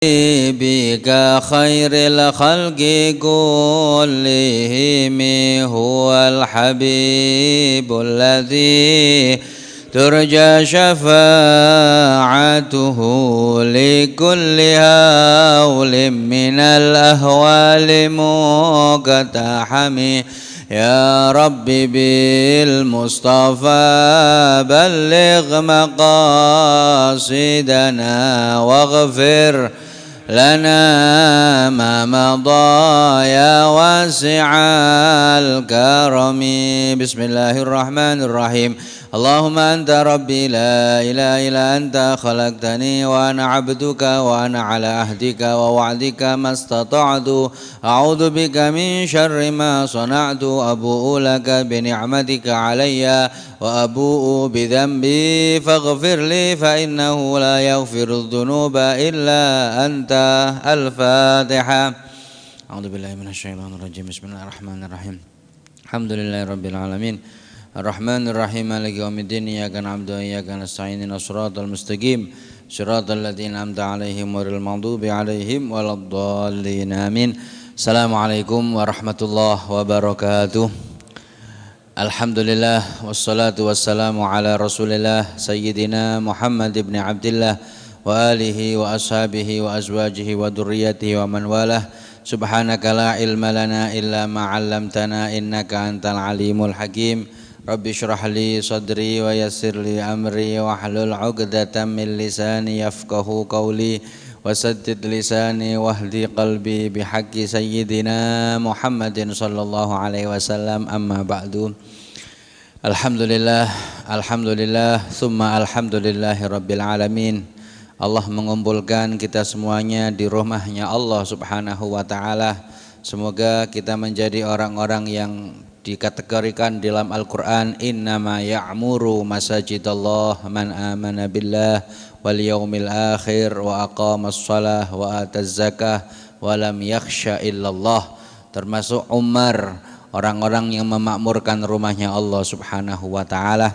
بك خير الخلق كلهم هو الحبيب الذي ترجى شفاعته لكل هول من الأهوال مقتحم يا رب بالمصطفى بلغ مقاصدنا واغفر لنا ما مضى يا واسع الكرم. بسم الله الرحمن الرحيم. اللهم أنت ربي لا إله إلا أنت خلقتني وأنا عبدك وأنا على عهدك ووعدك ما استطعت أعوذ بك من شر ما صنعت أبوء لك بنعمتك علي وأبوء بذنبي فاغفر لي فإنه لا يغفر الذنوب إلا أنت. الفاتحة. أعوذ بالله من الشيطان الرجيم. بسم الله الرحمن الرحيم. الحمد لله رب العالمين الرحمن الرحيم مالك يوم الدين إياك نعبد وإياك نستعين اهدنا الصراط المستقيم صراط الذين أنعمت عليهم غير المغضوب عليهم ولا الضالين آمين. Assalamualaikum warahmatullahi wabarakatuh. Alhamdulillah wassalatu wassalamu ala Rasulillah Sayyidina Muhammad ibn Abdillah wa alihi wa ashabihi wa azwajihi wa dzurriyyatihi wa man walah. Subhanaka la ilma lana illa ma 'allamtana innaka antal alimul hakim. Rabbi shrah li sadri wa yassir li amri wa hlul 'uqdatam min lisani yafqahu qawli wasaddid lisani wahdi qalbi bihaqqi sayyidina Muhammadin sallallahu alaihi wasallam. Amma ba'du. Alhamdulillah, alhamdulillah, summa alhamdulillahi rabbil alamin. Allah mengumpulkan kita semuanya di rumahnya Allah subhanahu wa ta'ala. Semoga kita menjadi orang-orang yang dikategorikan dalam Al-Quran innama ya'muru masajidallah man amana billah wal yaumil akhir wa aqamas shalah wa ataz zakah wa lam yakhsha illallah. Termasuk Umar, orang-orang yang memakmurkan rumahnya Allah subhanahu wa ta'ala.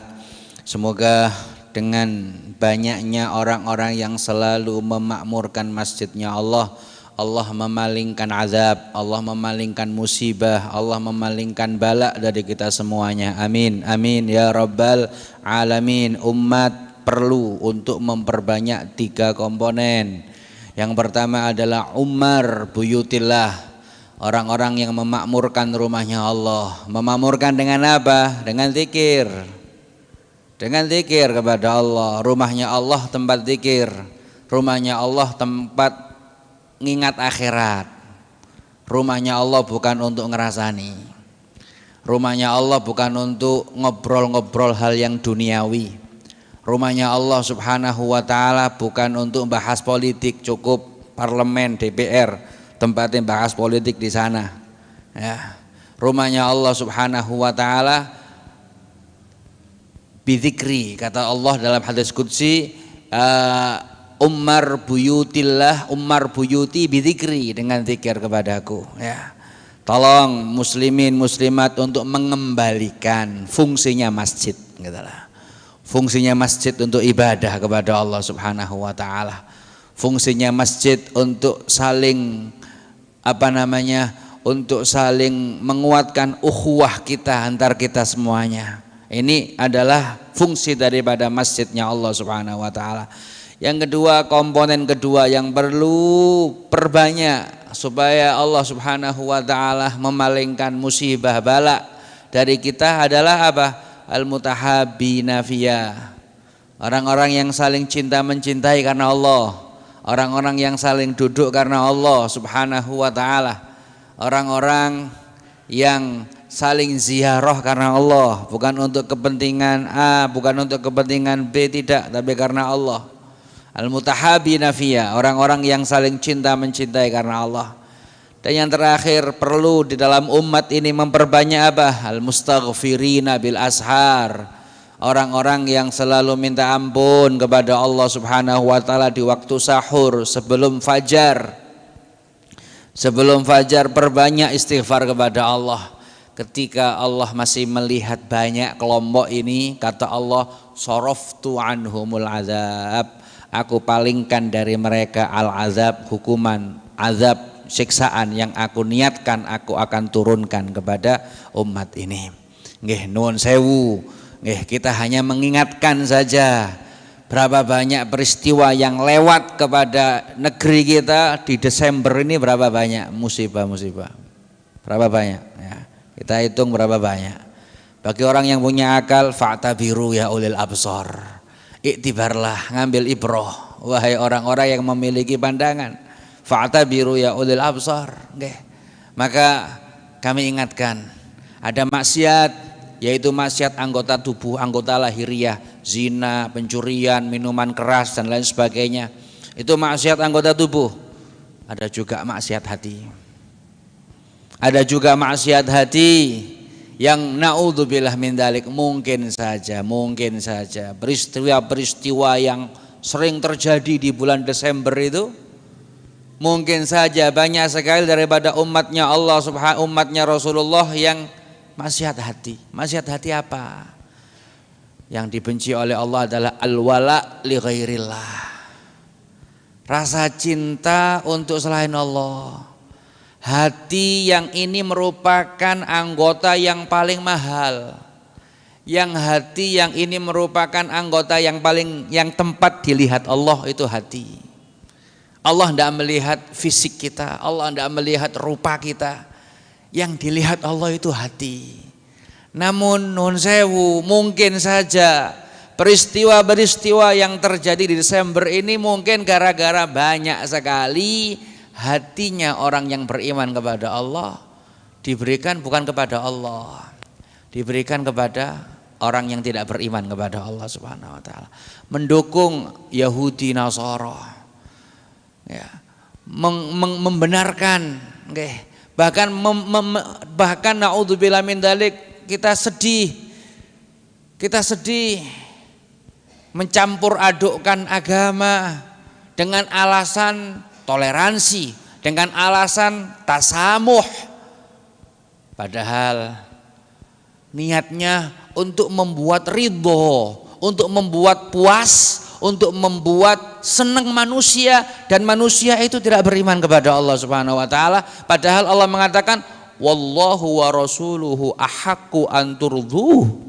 Semoga dengan banyaknya orang-orang yang selalu memakmurkan masjidnya Allah, Allah memalingkan azab, Allah memalingkan musibah, Allah memalingkan bala dari kita semuanya. Amin, amin ya rabbal alamin. Umat perlu untuk memperbanyak 3 komponen. Yang pertama adalah Umar buyutillah, orang-orang yang memakmurkan rumahnya Allah. Memakmurkan dengan apa? Dengan zikir. Dengan zikir kepada Allah. Rumahnya Allah tempat zikir, rumahnya Allah tempat ngingat akhirat. Rumahnya Allah bukan untuk ngerasani. Rumahnya Allah bukan untuk ngobrol-ngobrol hal yang duniawi. Rumahnya Allah subhanahu wa ta'ala bukan untuk bahas politik, cukup parlemen DPR tempatnya bahas politik di sana ya. Rumahnya Allah subhanahu wa ta'ala bidzikri, kata Allah dalam hadis qudsi, Umar buyutillah, Umar buyuti bidzikri, dengan zikir kepadaku ya. Tolong muslimin muslimat untuk mengembalikan fungsinya masjid gitu lah. Fungsinya masjid untuk ibadah kepada Allah subhanahu wa ta'ala. Fungsinya masjid untuk saling untuk saling menguatkan ukhuwah kita antar kita semuanya. Ini adalah fungsi daripada masjidnya Allah subhanahu wa ta'ala. Yang kedua, komponen kedua yang perlu perbanyak supaya Allah subhanahu wa ta'ala memalingkan musibah bala dari kita adalah apa? Al-mutahabbina fiyah, orang-orang yang saling cinta mencintai karena Allah, orang-orang yang saling duduk karena Allah subhanahu wa ta'ala, orang-orang yang saling ziarah karena Allah, bukan untuk kepentingan A, bukan untuk kepentingan B, tidak, tapi karena Allah. Al-mutahabbina fiyah, orang-orang yang saling cinta mencintai karena Allah. Dan yang terakhir, perlu di dalam umat ini memperbanyak apa? Al-mustaghfirina bil ashar, orang-orang yang selalu minta ampun kepada Allah subhanahu wa ta'ala di waktu sahur, sebelum fajar. Sebelum fajar perbanyak istighfar kepada Allah. Ketika Allah masih melihat banyak kelompok ini, kata Allah, soroftu anhumul azab, Aku palingkan dari mereka al-azab, hukuman, azab, siksaan yang aku niatkan aku akan turunkan kepada umat ini. Nggih nuwun sewu. Nggih, kita hanya mengingatkan saja berapa banyak peristiwa yang lewat kepada negeri kita di Desember ini, berapa banyak musibah-musibah. Berapa banyak ya. Kita hitung berapa banyak. Bagi orang yang punya akal, fa'tabiru ya ulil absar. Iktibarlah, ngambil ibroh wahai orang-orang yang memiliki pandangan. Fa'tabiru ya ulil absar. Nggih. Maka kami ingatkan, ada maksiat, yaitu maksiat anggota tubuh, anggota lahiriah, zina, pencurian, minuman keras dan lain sebagainya. Itu maksiat anggota tubuh. Ada juga maksiat hati. Ada juga maksiat hati yang naudzubillah min dzalik, mungkin saja peristiwa-peristiwa yang sering terjadi di bulan Desember itu mungkin saja banyak sekali daripada umatnya Allah subhanahu, umatnya Rasulullah yang maksiat hati. Maksiat hati apa? Yang dibenci oleh Allah adalah al-wala li ghairillah. Rasa cinta untuk selain Allah. Hati yang ini merupakan anggota yang paling mahal. Yang hati yang ini merupakan anggota yang tempat dilihat Allah itu hati. Allah tidak melihat fisik kita, Allah tidak melihat rupa kita. Yang dilihat Allah itu hati. Namun nun sewu, mungkin saja peristiwa-peristiwa yang terjadi di Desember ini mungkin gara-gara banyak sekali hatinya orang yang beriman kepada Allah diberikan bukan kepada Allah, diberikan kepada orang yang tidak beriman kepada Allah Subhanahu wa taala, mendukung Yahudi Nasara, ya, membenarkan, okay. bahkan naudzubillah min dzalik, kita sedih mencampur adukkan agama dengan alasan toleransi, dengan alasan tasamuh, padahal niatnya untuk membuat ridho, untuk membuat puas, untuk membuat senang manusia, dan manusia itu tidak beriman kepada Allah Subhanahu wa taala. Padahal Allah mengatakan wallahu wa rasuluhu ahaqqu an turduh.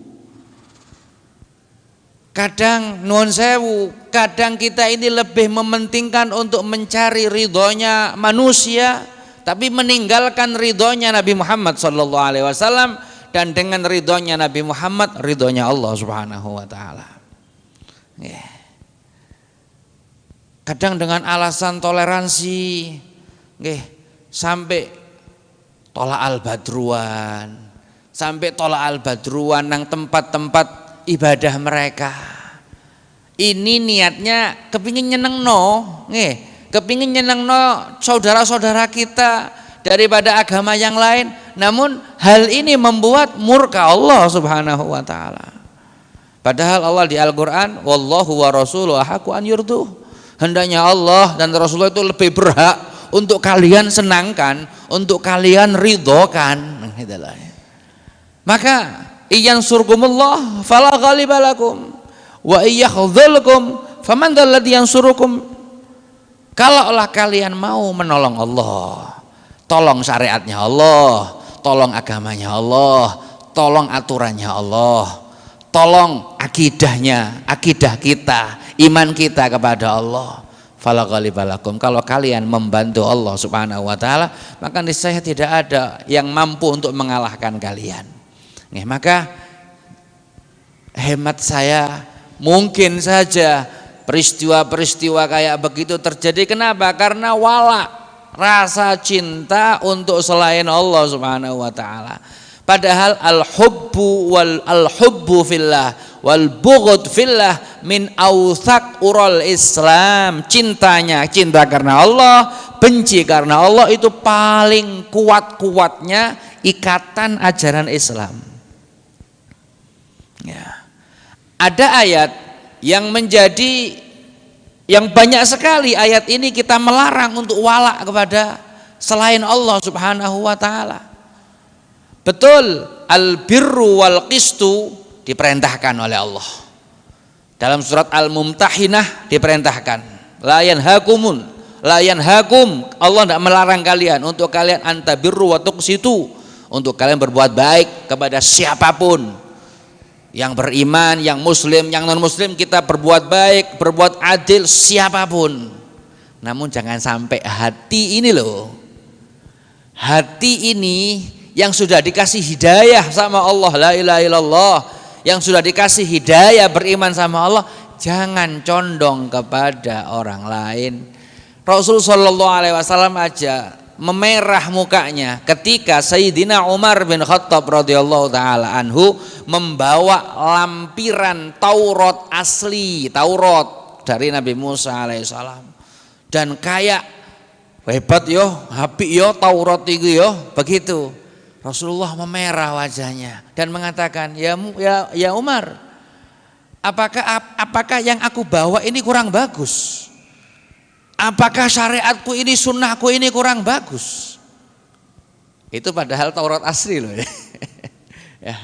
Kadang nuwun sewu, kadang kita ini lebih mementingkan untuk mencari ridhonya manusia, tapi meninggalkan ridhonya Nabi Muhammad sallallahu alaihi wasallam, dan dengan ridhonya Nabi Muhammad ridhonya Allah Subhanahu wa taala. Kadang dengan alasan toleransi, sampai tolak al-badruan, nang tempat-tempat ibadah mereka. Ini niatnya kepingin nyenengno, kepingin nyenengno saudara-saudara kita daripada agama yang lain. Namun hal ini membuat murka Allah Subhanahu wa taala. Padahal Allah di Al-Qur'an wallahu wa rasuluhu ahaqqu an yurduh. Hendaknya Allah dan Rasulullah itu lebih berhak untuk kalian senangkan, untuk kalian ridhokan. Maka iyan surkumullah fala ghaliba lakum wa iyakhdzulkum faman dzalladzi yansurukum. Kalaulah kalian mau menolong Allah, tolong syariatnya Allah, tolong agamanya Allah, tolong aturannya Allah, tolong akidahnya, akidah kita, iman kita kepada Allah. Fala ghaliba lakum, kalau kalian membantu Allah Subhanahu wa taala, maka niscaya tidak ada yang mampu untuk mengalahkan kalian. Maka hemat saya, mungkin saja peristiwa-peristiwa kayak begitu terjadi. Kenapa? Karena wala, rasa cinta untuk selain Allah Subhanahu wa taala. Padahal al-hubbu fillah wal bughd fillah min awthaq ural Islam. Cinta karena Allah, benci karena Allah itu paling kuat-kuatnya ikatan ajaran Islam. Ya. Ada ayat yang banyak sekali ayat ini kita melarang untuk wala kepada selain Allah Subhanahu wa taala. Betul, al-birru wal qistu diperintahkan oleh Allah. Dalam surat Al-Mumtahinah diperintahkan, la yanhakum, Allah tidak melarang kalian untuk kalian antabirru wa tuqsitu, untuk kalian berbuat baik kepada siapapun, yang beriman, yang muslim, yang non muslim, kita berbuat baik, berbuat adil siapapun. Namun jangan sampai hati ini loh, hati ini yang sudah dikasih hidayah sama Allah, la ilaha illallah, yang sudah dikasih hidayah beriman sama Allah, jangan condong kepada orang lain. Rasul sallallahu alaihi wasallam aja memerah mukanya ketika Sayyidina Umar bin Khattab radhiyallahu taala anhu membawa lampiran Taurat asli, Taurat dari Nabi Musa alaihissalam, dan kayak hebat yo, apik yo Taurat itu yo, begitu. Rasulullah memerah wajahnya dan mengatakan, ya Umar, apakah yang aku bawa ini kurang bagus? Apakah syariatku ini, sunnahku ini kurang bagus? Itu padahal Taurat asli loh. Ya,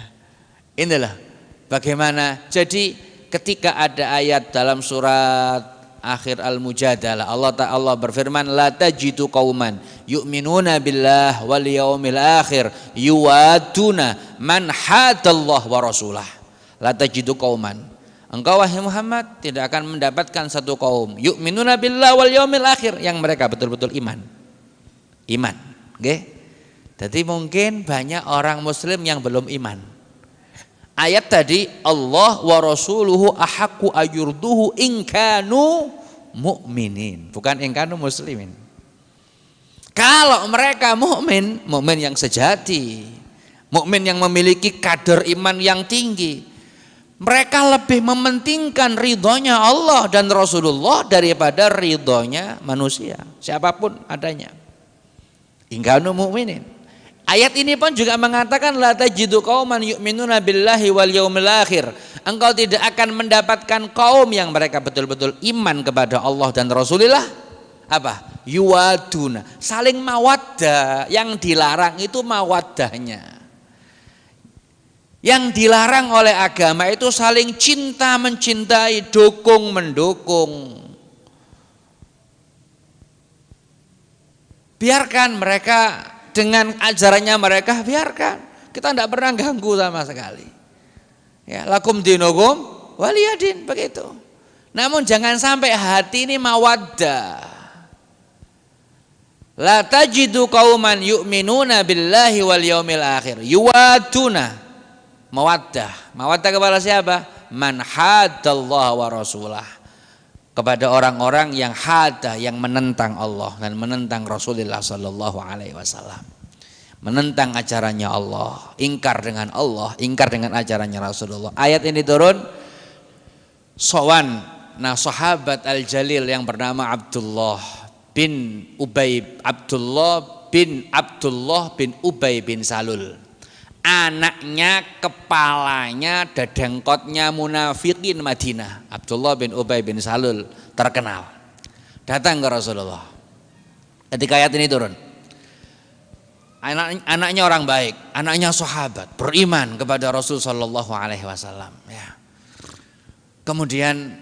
inilah bagaimana. Jadi ketika ada ayat dalam surat akhir Al-Mujadalah, Allah berfirman, la tajidu qauman yu'minuna billah wal yaumil akhir yuwaduna man hadallah wa rasulah. La tajidu qauman, engkau wahai Muhammad tidak akan mendapatkan satu kaum yu'minuna billah wal yaumil akhir, yang mereka betul-betul iman. Nggih. Jadi mungkin banyak orang muslim yang belum iman. Ayat tadi, Allah wa rasuluhu ahaqqu ayurduhu in kanu mu'minin, bukan in kanu muslimin. Kalau mereka mukmin yang sejati, mukmin yang memiliki kadar iman yang tinggi, mereka lebih mementingkan ridhonya Allah dan Rasulullah daripada ridhonya manusia, siapapun adanya. In kanu mu'minin. Ayat ini pun juga mengatakan, la tajidu qauman yu'minuna billahi wal yaumil akhir. Engkau tidak akan mendapatkan kaum yang mereka betul-betul iman kepada Allah dan Rasulullah. Apa? Yuwaduna, saling mawaddah. Yang dilarang itu mawaddahnya. Yang dilarang oleh agama itu saling cinta mencintai, dukung mendukung. Biarkan mereka dengan ajarannya mereka, biarkan. Kita tidak pernah ganggu sama sekali. Ya, lakum dinukum waliyadin, begitu. Namun jangan sampai hati ini mawaddah. La tajidu qauman yu'minuna billahi wal yaumil akhir yuwaduna, mawaddah. Mawaddah kepada siapa? Man hadallah wa rasulah, kepada orang-orang yang hada, yang menentang Allah dan menentang Rasulullah sallallahu alaihi wasallam, menentang ajarannya Allah, ingkar dengan Allah, ingkar dengan ajarannya Rasulullah. Ayat ini turun, sowan sahabat al-jalil yang bernama Abdullah bin Ubay bin Salul. Anaknya, kepalanya, dadangkotnya munafikin Madinah. Abdullah bin Ubay bin Salul terkenal. Datang ke Rasulullah ketika ayat ini turun. Anaknya orang baik, anaknya sahabat, beriman kepada Rasul sallallahu alaihi wasallam. Ya. Kemudian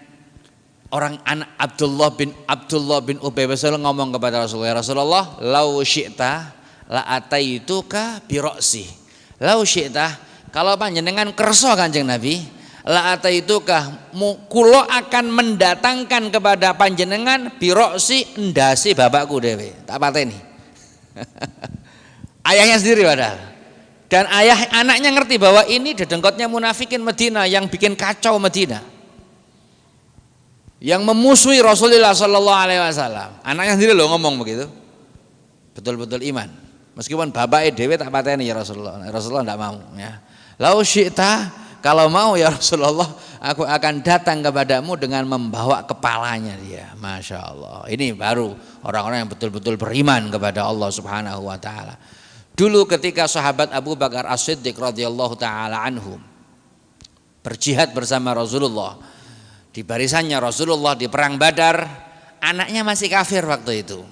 anak Abdullah bin Ubay bin Salul ngomong kepada Rasulullah, ya Rasulullah, lau syi'ta la ataituka bi ra'si. Lau syi'tah, kalau panjenengan kersa Kanjeng Nabi, la ataituka, kula akan mendatangkan kepada panjenengan biroksi endasi bapakku dhewe, tak pateni. Ayahnya sendiri padahal. Dan anaknya ngerti bahwa ini dedengkotnya munafikin Madinah yang bikin kacau Madinah, yang memusuhi Rasulullah sallallahu alaihi wasallam. Anaknya sendiri loh ngomong begitu. Betul-betul iman. Meskipun bapaknya dewe tak pateni, ya Rasulullah. Rasulullah tidak mau. Ya. Lau syi'ta, kalau mau ya Rasulullah, aku akan datang kepadamu dengan membawa kepalanya dia. Masya Allah. Ini baru orang-orang yang betul-betul beriman kepada Allah Subhanahu Wa Taala. Dulu ketika sahabat Abu Bakar As-Siddiq radhiyallahu taala anhum berjihad bersama Rasulullah, di barisannya Rasulullah di perang Badar, anaknya masih kafir waktu itu.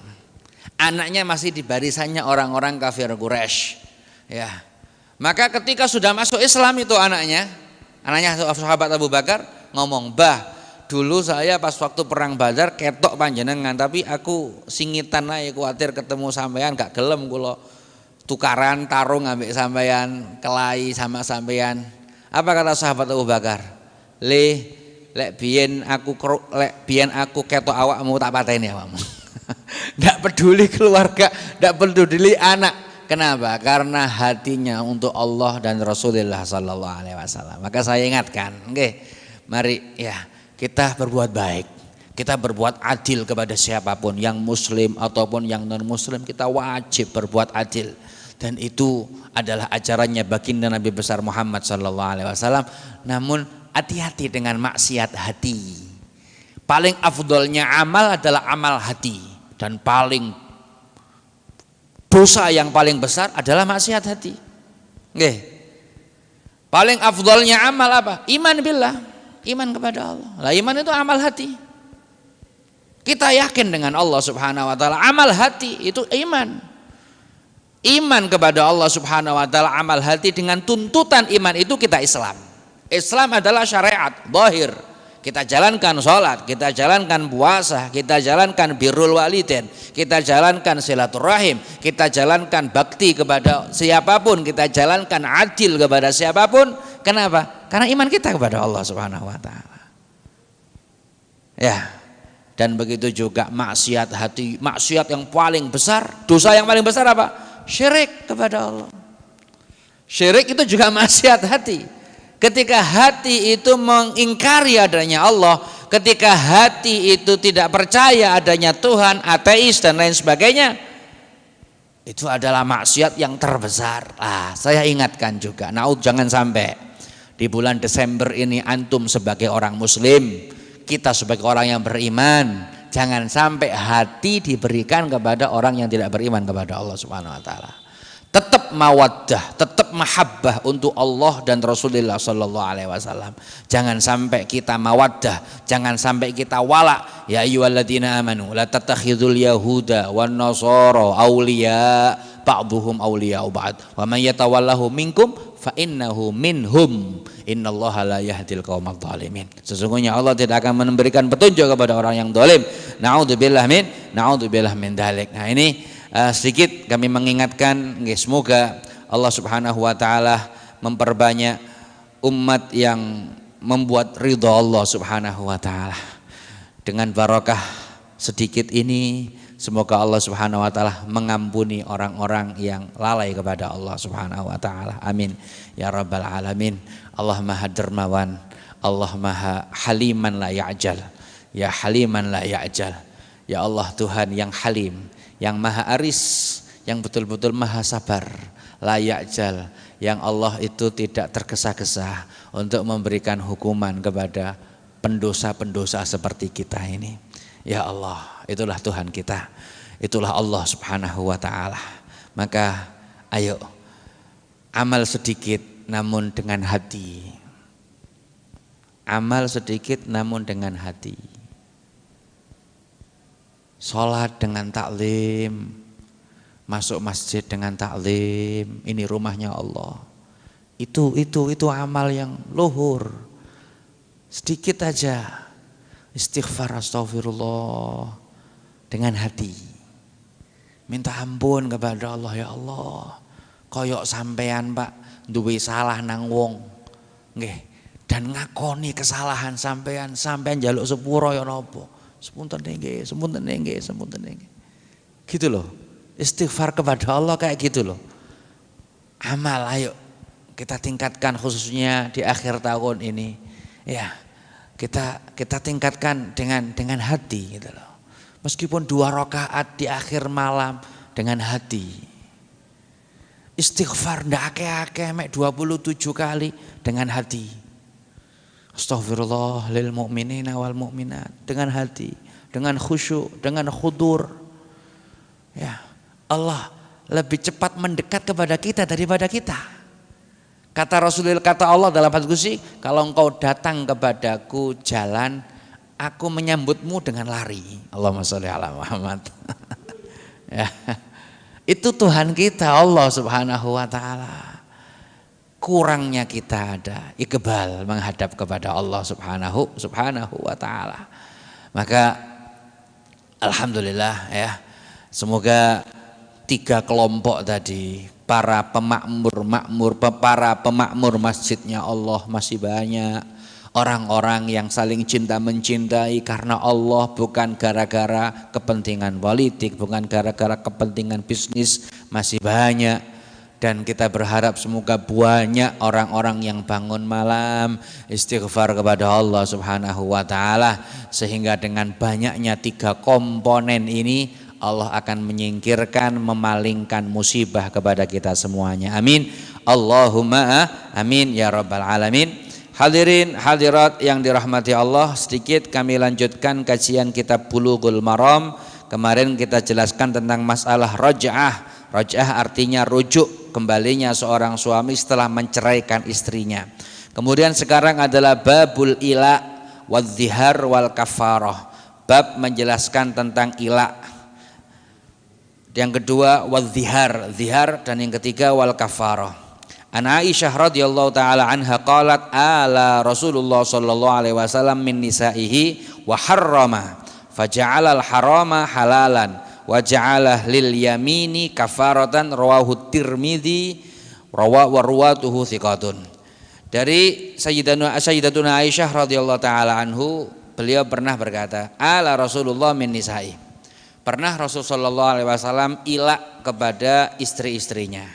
Anaknya masih di barisannya orang-orang kafir Quraisy. Ya. Maka ketika sudah masuk Islam itu anaknya sahabat Abu Bakar ngomong, "Bah, dulu saya pas waktu perang Badar ketok panjenengan, tapi aku singitan aja kuatir ketemu sampean gak gelem kula tukaran tarung ambek sampean, kelahi sama sampean. Apa kata sahabat Abu Bakar? Lek biyen aku ketok awakmu tak pateni awakmu. Ndak peduli keluarga, ndak peduli anak. Kenapa? Karena hatinya untuk Allah dan Rasulullah sallallahu alaihi wasallam. Maka saya ingatkan, nggih, mari ya kita berbuat baik, kita berbuat adil kepada siapapun, yang muslim ataupun yang non muslim, kita wajib berbuat adil, dan itu adalah ajarannya baginda Nabi besar Muhammad sallallahu alaihi wasallam. Namun hati-hati dengan maksiat hati. Paling afdolnya amal adalah amal hati, dan paling dosa yang paling besar adalah maksiat hati. Nggih. Paling afdolnya amal apa? Iman billah. Iman kepada Allah. Lah iman itu amal hati. Kita yakin dengan Allah Subhanahu wa taala, amal hati itu iman. Iman kepada Allah Subhanahu wa taala, amal hati, dengan tuntutan iman itu kita Islam. Islam adalah syariat zahir. Kita jalankan sholat, kita jalankan puasa, kita jalankan birrul walidain, kita jalankan silaturahim, kita jalankan bakti kepada siapapun, kita jalankan adil kepada siapapun. Kenapa? Karena iman kita kepada Allah Subhanahu wa taala. Ya. Dan begitu juga maksiat hati, maksiat yang paling besar, dosa yang paling besar apa? Syirik kepada Allah. Syirik itu juga maksiat hati. Ketika hati itu mengingkari adanya Allah, ketika hati itu tidak percaya adanya Tuhan, ateis dan lain sebagainya, itu adalah maksiat yang terbesar. Saya ingatkan juga, jangan sampai di bulan Desember ini antum sebagai orang muslim, kita sebagai orang yang beriman, jangan sampai hati diberikan kepada orang yang tidak beriman kepada Allah Subhanahu wa taala. Tetap mawaddah, tetap mahabbah untuk Allah dan Rasulullah sallallahu alaihi wasallam. Jangan sampai kita mawaddah, jangan sampai kita wala. Ya ayyuhalladzina amanu la tattakhidul yahuda wan nasara auliya ba'dhum awliya'u ba'd wa man yatawallahu minkum fa innahu minhum innallaha la yahdil qaumadh dhalimin. Sesungguhnya Allah tidak akan memberikan petunjuk kepada orang yang zalim. Na'udzubillah min dzalik. Nah, ini sedikit kami mengingatkan, semoga Allah Subhanahu wa taala memperbanyak umat yang membuat ridha Allah Subhanahu wa taala. Dengan barakah sedikit ini, semoga Allah Subhanahu wa taala mengampuni orang-orang yang lalai kepada Allah Subhanahu wa taala. Amin ya rabbal alamin. Allah Maha Dermawan, Allah Maha Haliman la ya'jal. Ya Haliman la ya'jal. Ya Allah, Tuhan yang Halim, yang maha aris, yang betul-betul maha sabar, layak jal, yang Allah itu tidak tergesa-gesa untuk memberikan hukuman kepada pendosa-pendosa seperti kita ini. Ya Allah, itulah Tuhan kita, itulah Allah Subhanahu wa taala. Maka ayo amal sedikit namun dengan hati. Amal sedikit namun dengan hati. Sholat dengan taklim, masuk masjid dengan taklim, ini rumahnya Allah. Itu amal yang luhur. Sedikit aja istighfar, astagfirullah dengan hati. Minta ampun kepada Allah, ya Allah. Koyok sampean Pak duwe salah nang wong. Nggih, dan ngakoni kesalahan sampean njaluk sepuro ya napa? Sepunten nggih. Gitu loh. Istighfar kepada Allah kayak gitu loh. Amal ayo kita tingkatkan khususnya di akhir tahun ini. Ya, kita tingkatkan dengan hati gitu loh. Meskipun 2 rakaat di akhir malam dengan hati. Istighfar ndak akeh-akeh mek 27 kali dengan hati. Astaghfirullah lil mu'minina wal mu'minat, dengan hati, dengan khusyuk, dengan khudur. Ya, Allah lebih cepat mendekat kepada kita daripada kita. Kata Rasulullah, kata Allah dalam hadis qudsi, kalau engkau datang kepadaku jalan, aku menyambutmu dengan lari. Allahumma sholli ala Muhammad. Ya. Itu Tuhan kita Allah Subhanahu wa taala. kurangnya kita ada iqbal menghadap kepada Allah subhanahu wa ta'ala. Maka alhamdulillah ya, semoga 3 kelompok tadi, para pemakmur masjidnya Allah masih banyak, orang-orang yang saling cinta mencintai karena Allah, bukan gara-gara kepentingan politik, bukan gara-gara kepentingan bisnis, masih banyak. Dan kita berharap semoga banyak orang-orang yang bangun malam istighfar kepada Allah subhanahu wa ta'ala, sehingga dengan banyaknya 3 komponen ini Allah akan menyingkirkan, memalingkan musibah kepada kita semuanya. Amin. Allahumma amin ya rabbal alamin. Hadirin hadirat yang dirahmati Allah, sedikit kami lanjutkan kajian kitab Bulughul Maram. Kemarin kita jelaskan tentang masalah raj'ah. Raj'ah artinya rujuk kembalinya seorang suami setelah menceraikan istrinya. Kemudian sekarang adalah babul ila wadzihar wal kafarah. Bab menjelaskan tentang ila. Yang kedua wadzihar, zihar, dan yang ketiga wal kafarah. An Aisyah radhiyallahu taala anha qalat ala Rasulullah sallallahu alaihi wasallam min nisaihi wa harrama faja'ala al harama halalan wa ja'ala lil yamini kafaratan, rawahu Tirmidzi wa ruwatuhu thiqatun. Dari Sayyidatuna Aisyah radhiyallahu taala anhu, beliau pernah berkata, ala Rasulullah min nisai. Pernah Rasul sallallahu alaihi wasallam ilak kepada istri-istrinya,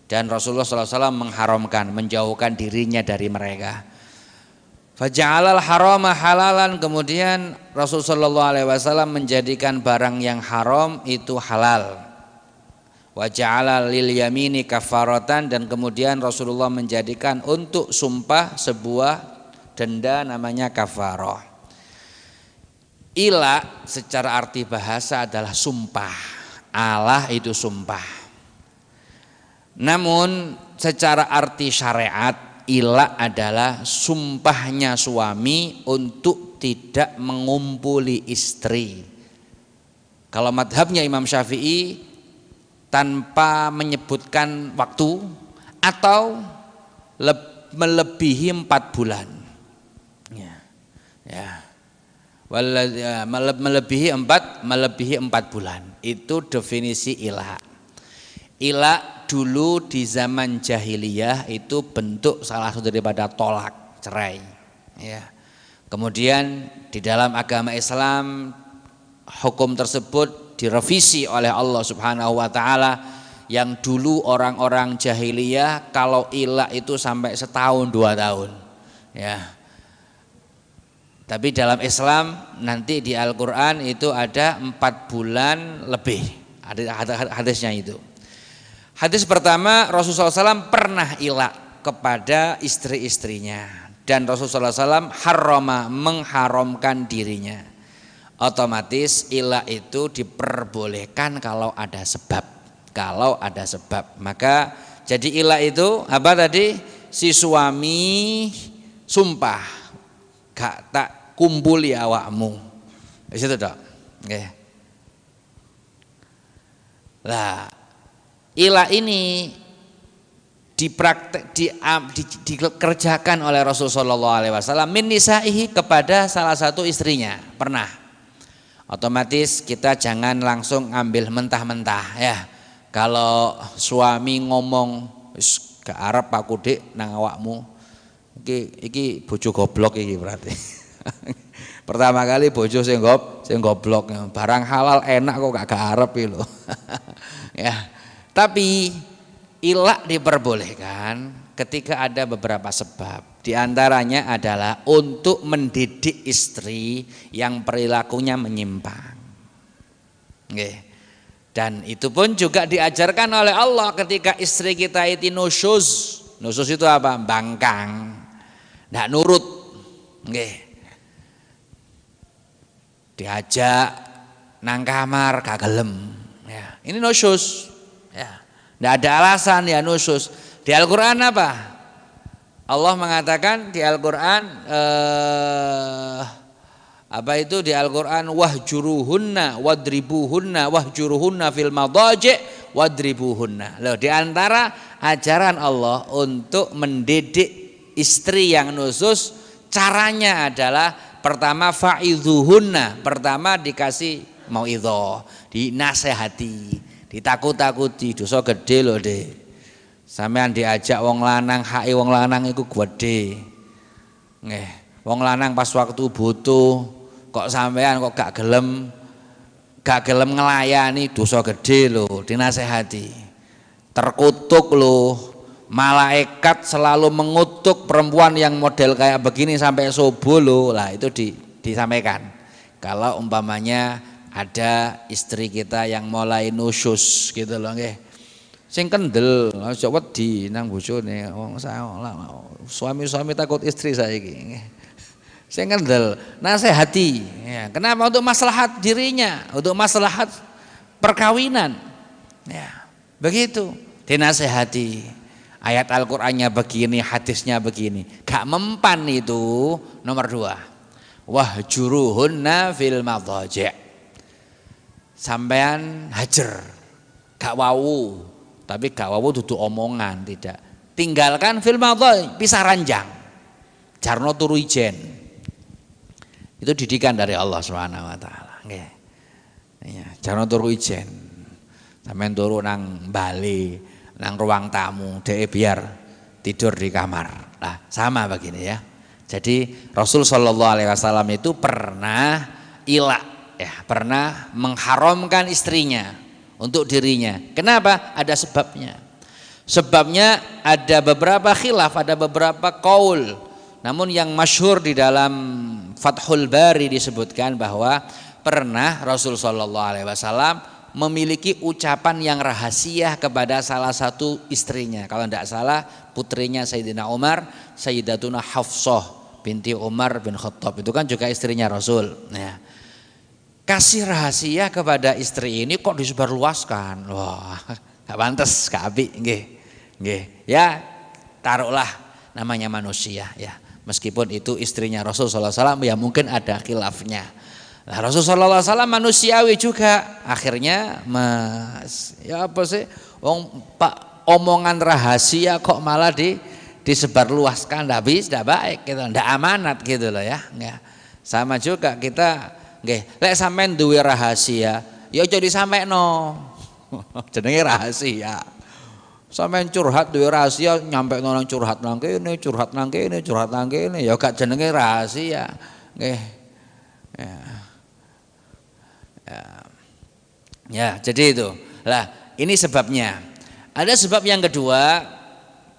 dan Rasulullah sallallahu alaihi wasallam mengharamkan, menjauhkan dirinya dari mereka. Faja'alal harama halalan, kemudian Rasul sallallahu alaihi wasallam menjadikan barang yang haram itu halal. Wa ja'ala lil yamini kafaratan, dan kemudian Rasulullah menjadikan untuk sumpah sebuah denda namanya kafarah. Ila secara arti bahasa adalah sumpah. Allah itu sumpah. Namun secara arti syariat, ila adalah sumpahnya suami untuk tidak mengumpuli istri. Kalau madhabnya Imam Syafi'i, tanpa menyebutkan waktu atau melebihi 4 bulan. Melebihi 4 bulan. Itu definisi ila. Ila dulu di zaman jahiliyah itu bentuk salah satu daripada tolak, cerai. Ya. Kemudian di dalam agama Islam hukum tersebut direvisi oleh Allah Subhanahu wa taala, yang dulu orang-orang jahiliyah kalau ila itu sampai 1-2 tahun. Ya. Tapi dalam Islam nanti di Al-Qur'an itu ada 4 bulan lebih. Ada hadisnya itu. Hadis pertama, Rasulullah SAW pernah ila kepada istri-istrinya, dan Rasulullah SAW mengharamkan dirinya. Otomatis ila itu diperbolehkan kalau ada sebab. Kalau ada sebab, maka jadi ila itu apa tadi? Si suami sumpah gak tak kumpuli awakmu. Di situ dok. Oke. Lah, ila ini dikerjakan oleh Rasulullah SAW min nisaihi kepada salah satu istrinya, pernah. Otomatis kita jangan langsung ambil mentah-mentah ya. Kalau suami ngomong gak arep aku dik nang awakmu, iki bojo goblok iki berarti. Pertama kali bojo sing goblok, barang halal enak kok gak arep iki lho. Ya. Tapi ilak diperbolehkan ketika ada beberapa sebab. Di antaranya adalah untuk mendidik istri yang perilakunya menyimpang. Oke. Dan itu pun juga diajarkan oleh Allah ketika istri kita itu nusyuz. Nusyuz itu apa? Bangkang. Nggak nurut. Oke. Diajak nang kamar gak gelem. Ya, ini nusyuz. Ya, tidak ada alasan ya nusyuz. Di Al-Quran apa? Allah mengatakan di Al-Quran apa itu di Al-Quran, wahjuruhunna wadribuhunna wahjuruhunna fil madaji' wadribuhunna. Loh, di antara ajaran Allah untuk mendidik istri yang nusyuz, caranya adalah pertama fa'idhuhunna, pertama dikasih mauidhah, dinasehati, ditakut-takuti, dosa gede loh deh. Sampean diajak wong lanang, hake wong lanang iku gede. Nggih, wong lanang pas waktu butuh kok sampean kok gak gelem ngelayani, dosa gede loh, dinasehati. Terkutuk loh, malaikat selalu mengutuk perempuan yang model kayak begini sampai subuh loh. Lah itu disampaikan. Kalau umpamanya ada istri kita yang mulai nusyus gitu loh nggih. Sing kendel, aja wedi nang bojone. Wong suami-suami takut istri saiki. Sing kendel, nasihati. Ya, kenapa? Untuk maslahat dirinya, untuk maslahat perkawinan. Ya, begitu. Dinasihati. Ayat Al-Qur'annya begini, hadisnya begini. Gak mempan itu nomor 2. Wahjuruhunna fil madhaji'. Sampean hajar. Gak wau. Tapi gak wawu dudu omongan, tidak. Tinggalkan fil madhaji', pisah ranjang. Jarno turu ijen. Itu didikan dari Allah Subhanahu wa taala, nggih. Ya, jarno turu ijen. Sampeyan turu nang bali, nang ruang tamu, dhek biar tidur di kamar. Nah, sama begini ya. Jadi Rasul sallallahu alaihi wasallam itu pernah pernah mengharamkan istrinya untuk dirinya. Kenapa? Ada sebabnya. Sebabnya ada beberapa khilaf, ada beberapa qaul. Namun yang masyhur di dalam Fathul Bari disebutkan bahwa pernah Rasul sallallahu alaihi wasallam memiliki ucapan yang rahasia kepada salah satu istrinya. Kalau tidak salah putrinya Sayyidina Umar, Sayyidatuna Hafsah binti Umar bin Khattab, itu kan juga istrinya Rasul. Nah, kasih rahasia kepada istri ini kok disebarluaskan. Wah, gak pantes, gak apik nggih. Nggih. Ya, taruhlah namanya manusia ya. Meskipun itu istrinya Rasul sallallahu alaihi wasallam ya mungkin ada khilafnya. Nah, Rasul sallallahu alaihi wasallam manusiawi juga. Akhirnya ya apa sih? Pak omongan rahasia kok malah disebarluaskan, tidak baik gitu, tidak amanat gitu loh ya. Sama juga kita nggih, lek sampean duwe rahasia, ya aja disampaikno. Jenenge rahasia. Sampean curhat duwe rahasia, nyampe nang curhat nang kene, curhat nang kene, curhat nang kene, ya gak jenenge rahasia. Nggih. Ya, jadi itu. Lah, ini sebabnya. Ada sebab yang kedua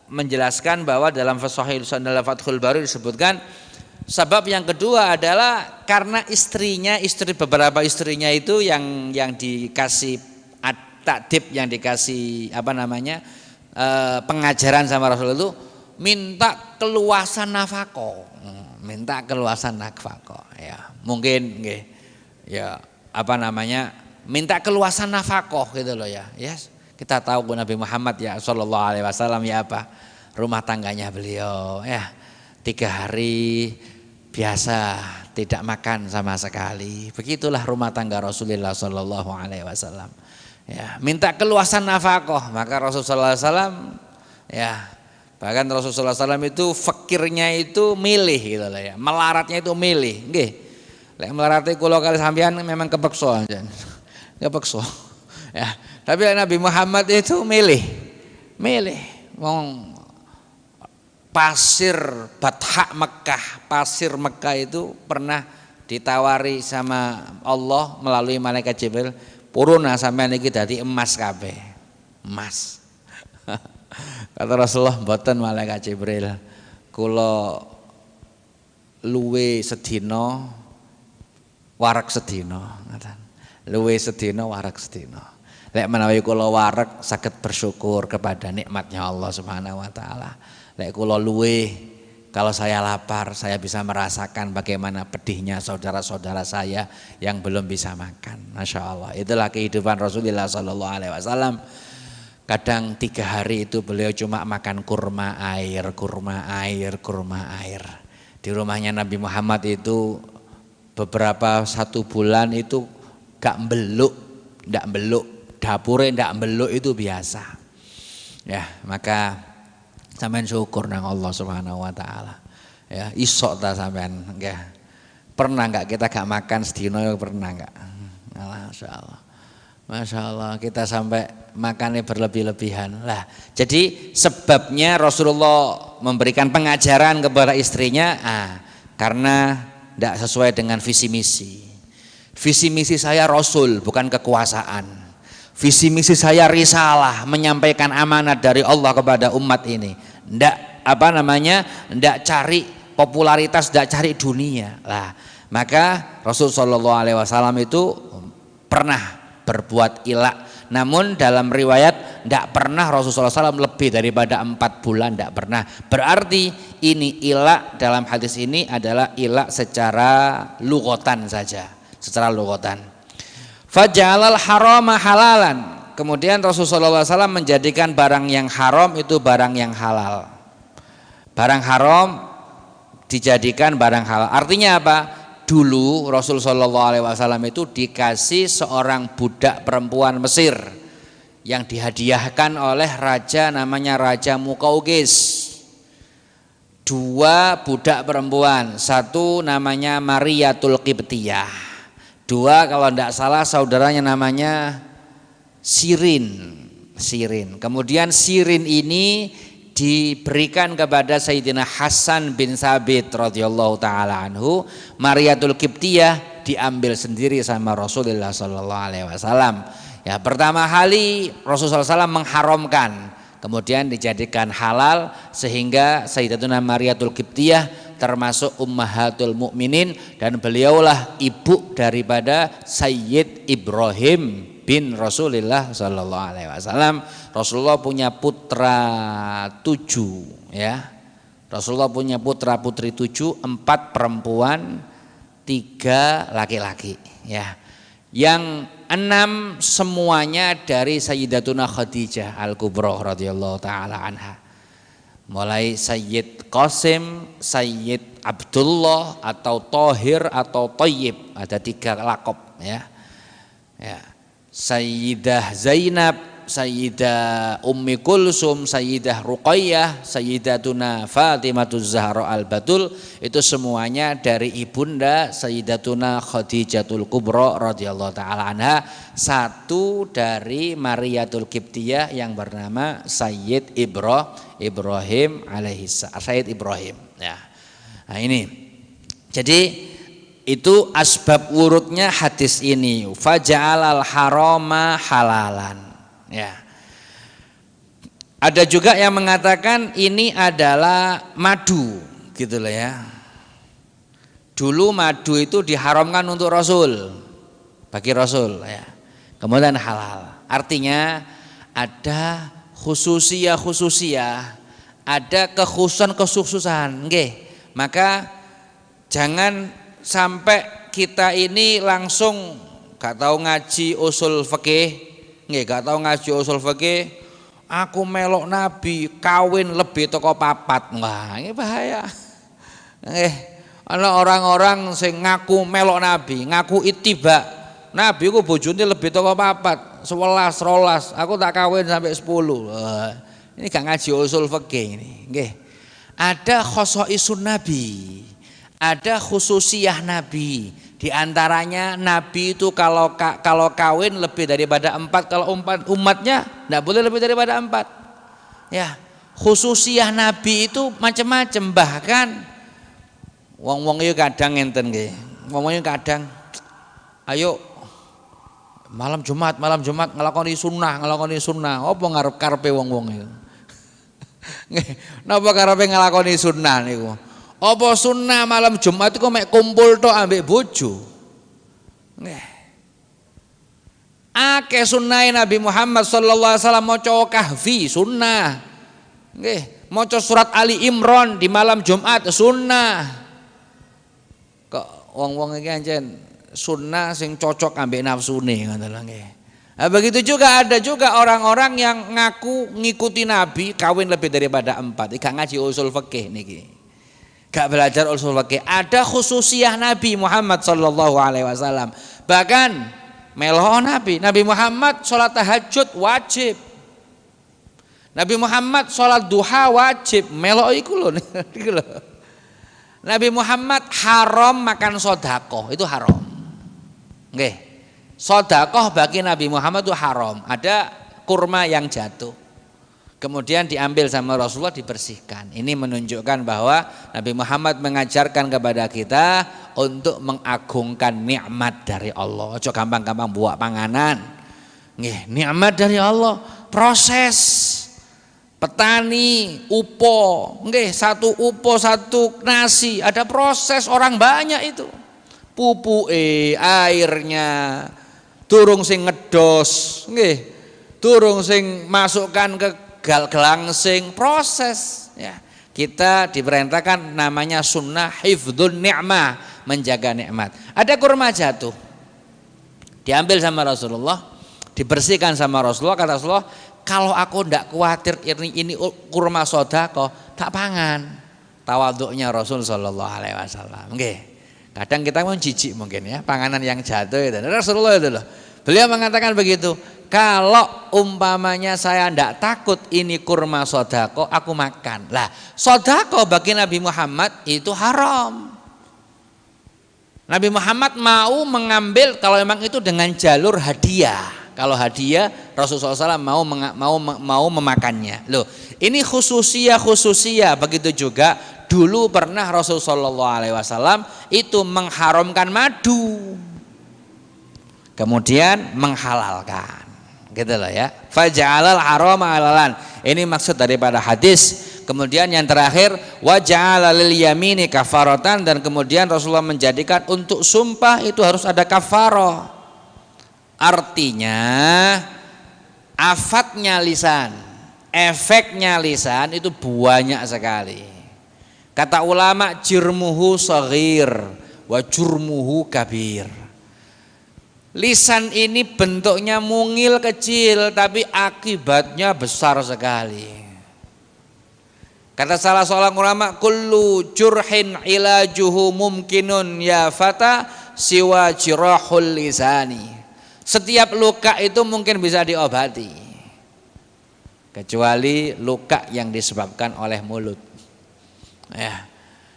menjelaskan bahwa dalam Sahih Fathul Bari disebutkan sebab yang kedua adalah karena beberapa istrinya itu yang dikasih takdib, yang dikasih pengajaran sama Rasul itu minta keluasan nafkah, ya mungkin nggih, ya minta keluasan nafkah gitu loh ya. Yes, kita tahu Nabi Muhammad ya sallallahu alaihi wasallam ya rumah tangganya beliau ya 3 hari biasa tidak makan sama sekali. Begitulah rumah tangga Rasulullah sallallahu alaihi wasallam. Ya, minta keluasan nafkah, maka Rasulullah sallallahu alaihi wasallam ya, bahkan Rasulullah sallallahu alaihi wasallam itu fakirnya itu milih gitu lah ya. Melaratnya itu milih, nggih. Lek melarate kula kali sampean memang kepeksa aja. Kepeksa. Ya, tapi Nabi Muhammad itu milih. Wong pasir Bathak Mekah, pasir Mekah itu pernah ditawari sama Allah melalui malaikat Jibril, puruna sampean iki dadi emas kabeh. Emas. Kata Rasulullah, mboten malaikat Jibril, kula luwe sedina warak sedina, ngaten. Luwe sedina warak sedina. Lek menawi kula warak saged bersyukur kepada nikmatnya Allah Subhanahu wa taala. Lek kula luwe, kalau saya lapar saya bisa merasakan bagaimana pedihnya saudara-saudara saya yang belum bisa makan. Masya Allah, itulah kehidupan Rasulullah Sallallahu Alaihi Wasallam. Kadang 3 hari itu beliau cuma makan kurma air. Di rumahnya Nabi Muhammad itu beberapa 1 bulan itu gak mbeluk. dapure ndak mbeluk itu biasa. Ya, maka sampean syukur nang Allah Subhanahu wa taala. Ya, isok ta sampean nggih. Pernah enggak kita gak makan sedina pernah enggak? Masyaallah. Masyaallah kita sampai makannya berlebih-lebihan. Lah, jadi sebabnya Rasulullah memberikan pengajaran kepada istrinya karena tidak sesuai dengan visi misi. Visi misi saya Rasul, bukan kekuasaan. Visi misi saya risalah, menyampaikan amanat dari Allah kepada umat ini. Ndak cari popularitas, ndak cari dunia. Lah, maka Rasul sallallahu alaihi wasallam itu pernah berbuat ilak. Namun dalam riwayat ndak pernah Rasulullah SAW lebih daripada 4 bulan, ndak pernah. Berarti ini ilak dalam hadis ini adalah ilak secara lughatan saja, secara lughatan. Faja'alal harama halalan. Kemudian Rasulullah SAW menjadikan barang yang haram itu barang yang halal. Barang haram dijadikan barang halal. Artinya apa? Dulu Rasul Shallallahu Alaihi Wasallam itu dikasih seorang budak perempuan Mesir yang dihadiahkan oleh raja namanya Raja Muqawqis. 2 budak perempuan, 1 namanya Mariyatul Qibtiyah, 2 kalau tidak salah saudaranya namanya Sirin. Kemudian Sirin ini diberikan kepada Sayyidina Hasan bin Sabit radhiyallahu taala anhu. Mariyatul Qibtiyah diambil sendiri sama Rasulullah sallallahu alaihi wasallam. Ya, pertama kali Rasulullah SAW mengharamkan, kemudian dijadikan halal sehingga Sayyidatuna Mariyatul Qibtiyah termasuk ummahatul mukminin dan beliaulah ibu daripada Sayyid Ibrahim bin Rasulullah sallallahu alaihi wasallam. Rasulullah punya putra 7 ya. Rasulullah punya putra putri 7, 4 perempuan, 3 laki-laki ya. Yang 6 semuanya dari Sayyidatuna Khadijah Al-Kubra radhiyallahu taala anha. Mulai Sayyid Qasim, Sayyid Abdullah atau Tohir atau Thayyib, ada 3 lakob ya. Sayyidah Zainab, Sayyidah Ummi Kulsum, Sayyidah Ruqayyah, Sayyidatuna Fatimatuz Zahra Al-Batul, itu semuanya dari ibunda Sayyidatuna Khadijatul Kubra radhiyallahu taala anha. 1 dari Mariyatul Qibtiyah yang bernama Sayyid Ibrahim alaihissalam, Sayyid Ibrahim ya. Nah ini, jadi itu asbab wurudnya hadis ini, faja'alal harama halalan ya. Ada juga yang mengatakan ini adalah madu gitu lah ya. Dulu madu itu diharamkan untuk Rasul, bagi Rasul ya. Kemudian halal. Artinya ada khususiyah, ada kekhususan, nggih. Maka jangan sampai kita ini langsung gak tahu ngaji usul fikih, nggih, gak tahu ngaji usul fikih, aku melok Nabi kawin lebih teko 4. Wah, ini bahaya. Nggih, ana orang-orang sing ngaku melok Nabi, ngaku ittiba. Nabi ku bojone lebih teko 4, 11, 12, aku tak kawin sampai 10. Wah, ini gak ngaji usul fikih ini, nggih. Ada khosaisun Nabi, ada khususiyah Nabi. Di antaranya Nabi itu kalau kawin lebih daripada 4, kalau umatnya tidak boleh lebih daripada 4. Ya, khususiyah Nabi itu macam-macam. Bahkan wong-wong itu kadang ngenten nggih. Wong-wong itu kadang ayo malam Jumat ngelakoni sunnah. Apa ngarep-karepe wong-wong itu? Nggih, napa karepe ngelakoni sunnah niku? Apa sunnah malam Jumat itu mek kumpul tok ambek bojo? Nggih. Akeh sunnahe Nabi Muhammad sallallahu alaihi wasallam maca kahfi sunnah. Nggih, maca surat Ali Imran di malam Jumat sunnah. Kok wong-wong iki anjen sunnah sing cocok ambek nafsune ngoten lho nggih. Nah, begitu juga ada juga orang-orang yang ngaku ngikuti Nabi kawin lebih daripada 4. Gak ngaji usul fikih niki. Gak belajar usul fikih. Ada khususiyah Nabi Muhammad sallallahu alaihi wasallam. Bahkan Melo Nabi. Nabi Muhammad sholat tahajud wajib. Nabi Muhammad sholat duha wajib. Melo iku lho. Nabi Muhammad haram makan sodakoh, itu haram. Nggih. Sodakoh bagi Nabi Muhammad itu haram. Ada kurma yang jatuh, kemudian diambil sama Rasulullah, dibersihkan. Ini menunjukkan bahwa Nabi Muhammad mengajarkan kepada kita untuk mengagungkan nikmat dari Allah. Ojo gampang-gampang buat panganan. Nggih, nikmat dari Allah, proses. Petani upo, nggih, satu upo satu nasi, ada proses, orang banyak itu. Pupuke, airnya, durung sing ngedos, nggih, durung sing masukkan ke gelangsing, proses ya. Kita diperintahkan namanya sunnah hifdzun ni'mah, menjaga nikmat. Ada kurma jatuh, diambil sama Rasulullah, dibersihkan sama Rasulullah. Kata Rasulullah, kalau aku ndak khawatir ini kurma sedekah, tak pangan. Tawaduknya Rasul sallallahu alaihi wasallam. Nggih. Kadang kita mau jijik mungkin ya, panganan yang jatuh itu. Rasulullah itu loh. Beliau mengatakan begitu, kalau umpamanya saya ndak takut ini kurma sedekah, aku makan. Lah, sedekah bagi Nabi Muhammad itu haram. Nabi Muhammad mau mengambil kalau memang itu dengan jalur hadiah. Kalau hadiah Rasulullah SAW mau memakannya. Loh, ini khususia begitu juga. Dulu pernah Rasulullah SAW itu mengharamkan madu, kemudian menghalalkan, gitu loh ya. Faja'alal harama halalan. Ini maksud daripada hadis. Kemudian yang terakhir, waja'ala lil yamini kafaratan, dan kemudian Rasulullah menjadikan untuk sumpah itu harus ada kafarah. Artinya afatnya lisan, efeknya lisan itu banyak sekali. Kata ulama, jirmuhu saghir wa jurmuhu kabir. Lisan ini bentuknya mungil kecil, tapi akibatnya besar sekali. Kata salah seorang ulama, kullu jurhin ilajuhu mumkinun ya fata siwa jirahul lisani. Setiap luka itu mungkin bisa diobati, kecuali luka yang disebabkan oleh mulut. Ya.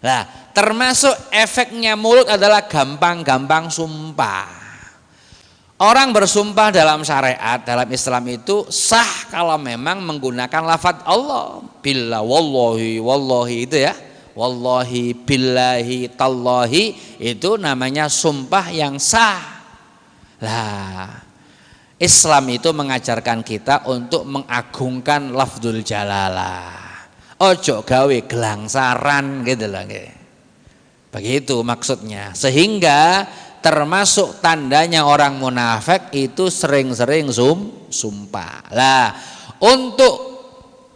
Nah, termasuk efeknya mulut adalah gampang-gampang sumpah. Orang bersumpah dalam syariat, dalam Islam itu sah kalau memang menggunakan lafadz Allah. Billah, wallahi, wallahi itu ya. Wallahi, billahi, tallahi, itu namanya sumpah yang sah. Lah, Islam itu mengajarkan kita untuk mengagungkan lafdzul jalalah. Ojo gawe gelangsaran gitu loh. Begitu maksudnya. Sehingga termasuk tandanya orang munafik itu sering-sering sumpah. Lah, untuk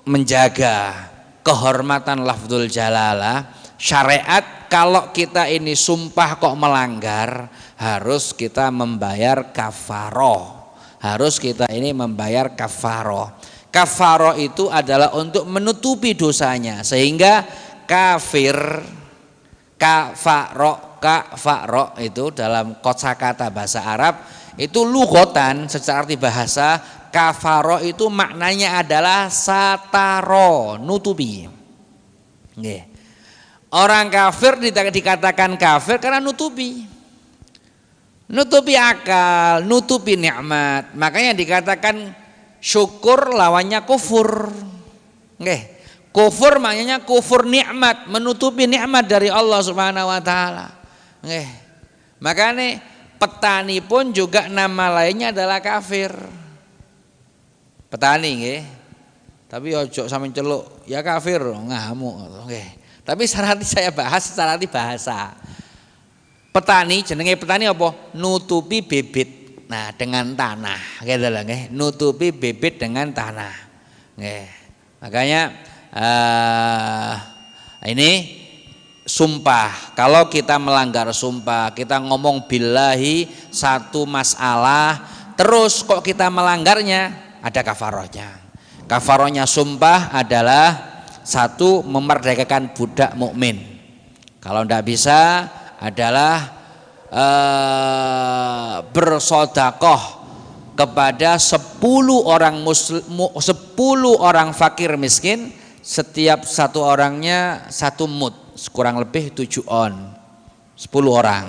menjaga kehormatan lafdzul jalalah, syariat kalau kita ini sumpah kok melanggar, harus kita membayar kafaroh. Harus kita ini membayar kafaroh. Kafaroh itu adalah untuk menutupi dosanya, sehingga kafir, kafaro itu dalam kosakata bahasa Arab itu lughatan, secara arti bahasa kafaro itu maknanya adalah sataro, nutupi. Nggih. Orang kafir dikatakan kafir karena nutupi akal, nutupi nikmat. Makanya dikatakan syukur lawannya kufur. Nggih. Kufur maknanya kufur nikmat, menutupi nikmat dari Allah Subhanahu wa taala. Nggih. Makanya petani pun juga nama lainnya adalah kafir. Petani nggih. Tapi ojo sampe celuk, ya kafir, ngamuk nggih. Tapi secara saya bahas secara bahasa. Petani, jenenge petani apa? Nutupi bibit. Nah, dengan tanah, gitu loh nggih. Nutupi bibit dengan tanah. Nggih. Makanya ini sumpah. Kalau kita melanggar sumpah, kita ngomong billahi satu masalah, terus kok kita melanggarnya, ada kafarohnya. Kafarohnya sumpah adalah satu, memerdekakan budak mukmin. Kalau tidak bisa adalah bersedekah kepada 10 orang fakir miskin, setiap satu orangnya 1 mud, kurang lebih 7 on, 10 orang.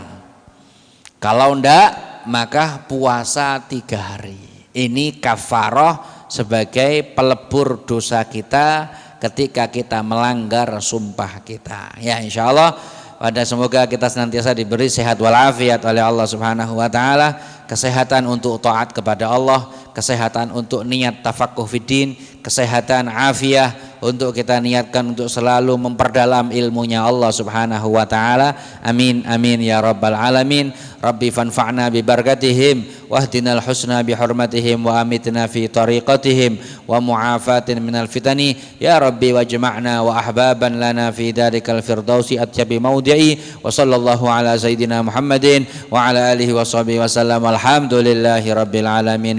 Kalau enggak maka puasa 3 hari. Ini kafarah sebagai pelebur dosa kita ketika kita melanggar sumpah kita. Ya, insyaallah pada semoga kita senantiasa diberi sehat walafiat oleh Allah Subhanahu wa taala, kesehatan untuk taat kepada Allah, kesehatan untuk niat tafaqquh fiddin, kesehatan afiah untuk kita niatkan untuk selalu memperdalam ilmunya Allah Subhanahu wa taala. Amin amin ya rabbal alamin. Rabbi fanfa'na bi barakatihim wahdinal husna bi hurmatihim wa amitna fi tariqatihim wa mu'afatin minal fitani ya rabbi wajma'na wa ahbaban lana fi darikal firdausi atyabi maudhi'i wa sallallahu ala sayyidina Muhammadin wa ala alihi wa sahbihi wa sallam. Alhamdulillahi rabbil alamin.